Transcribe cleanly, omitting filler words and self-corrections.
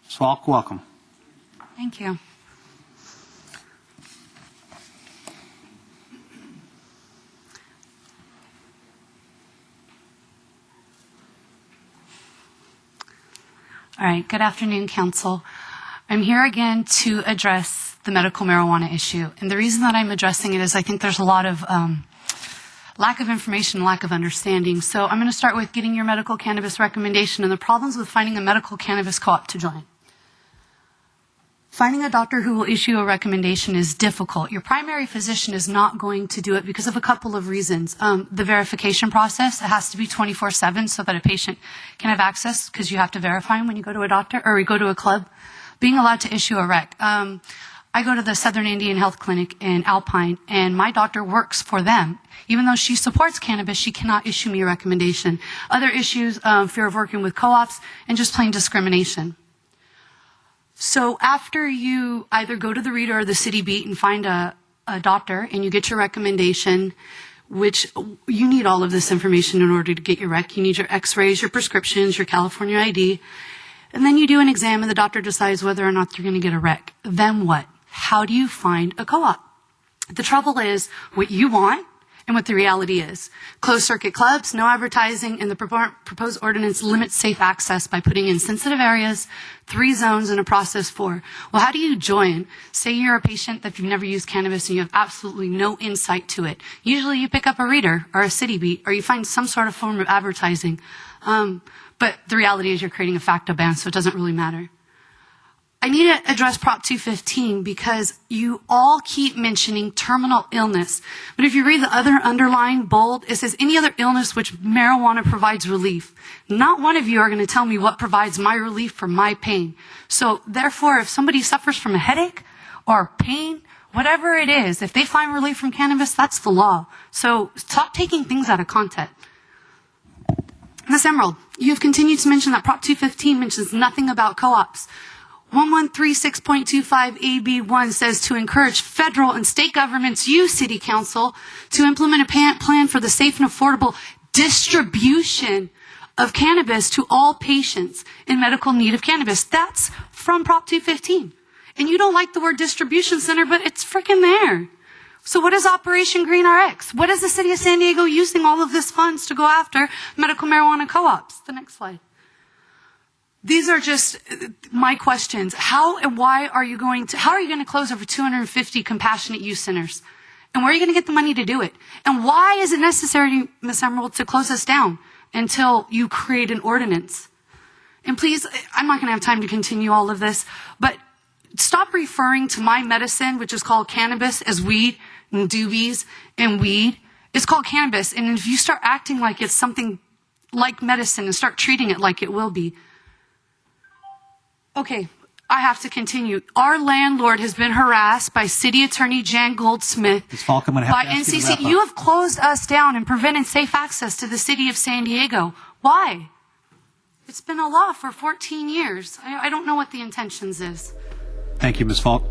Ms. Falk, welcome. Thank you. All right, good afternoon, Council. I'm here again to address the medical marijuana issue. And the reason that I'm addressing it is I think there's a lot of lack of information, lack of understanding. So I'm going to start with getting your medical cannabis recommendation and the problems with finding a medical cannabis co-op to join. Finding a doctor who will issue a recommendation is difficult. Your primary physician is not going to do it because of a couple of reasons. The verification process, it has to be 24/7 so that a patient can have access because you have to verify them when you go to a doctor or you go to a club. Being allowed to issue a rec. I go to the Southern Indian Health Clinic in Alpine and my doctor works for them. Even though she supports cannabis, she cannot issue me a recommendation. Other issues, fear of working with co-ops and just plain discrimination. So after you either go to the Reader or the City Beat and find a doctor and you get your recommendation, which you need all of this information in order to get your rec. You need your x-rays, your prescriptions, your California ID. And then you do an exam and the doctor decides whether or not you're going to get a rec. Then what? How do you find a co-op? The trouble is what you want and what the reality is. Closed circuit clubs, no advertising, and the proposed ordinance limits safe access by putting in sensitive areas, 3 zones, and a process for. Well, how do you join? Say you're a patient that you've never used cannabis and you have absolutely no insight to it. Usually you pick up a Reader or a City Beat or you find some sort of form of advertising. But the reality is you're creating a facto ban, so it doesn't really matter. I need to address Prop 215 because you all keep mentioning terminal illness. But if you read the other underlying bold, it says any other illness which marijuana provides relief. Not one of you are going to tell me what provides my relief for my pain. So therefore, if somebody suffers from a headache or pain, whatever it is, if they find relief from cannabis, that's the law. So stop taking things out of context. Ms. Emerald, you have continued to mention that Prop 215 mentions nothing about co-ops. 1136.25 AB1 says to encourage federal and state governments, you City Council, to implement a plan for the safe and affordable distribution of cannabis to all patients in medical need of cannabis. That's from Prop 215. And you don't like the word distribution center, but it's freaking there. So what is Operation Green RX? What is the City of San Diego using all of this funds to go after medical marijuana co-ops? The next slide. These are just my questions. How and why are you going to close over 250 compassionate use centers? And where are you going to get the money to do it? And why is it necessary, Ms. Emerald, to close us down until you create an ordinance? And please, I'm not going to have time to continue all of this, but stop referring to my medicine, which is called cannabis, as weed and doobies and weed. It's called cannabis. And if you start acting like it's something like medicine and start treating it like it will be, okay, I have to continue. Our landlord has been harassed by City Attorney Jan Goldsmith Ms. Falk, I'm going to have by to ask you to NCC. wrap up. You have closed us down and prevented safe access to the City of San Diego. Why? It's been a law for 14 years. I don't know what the intentions is. Thank you, Ms. Falk.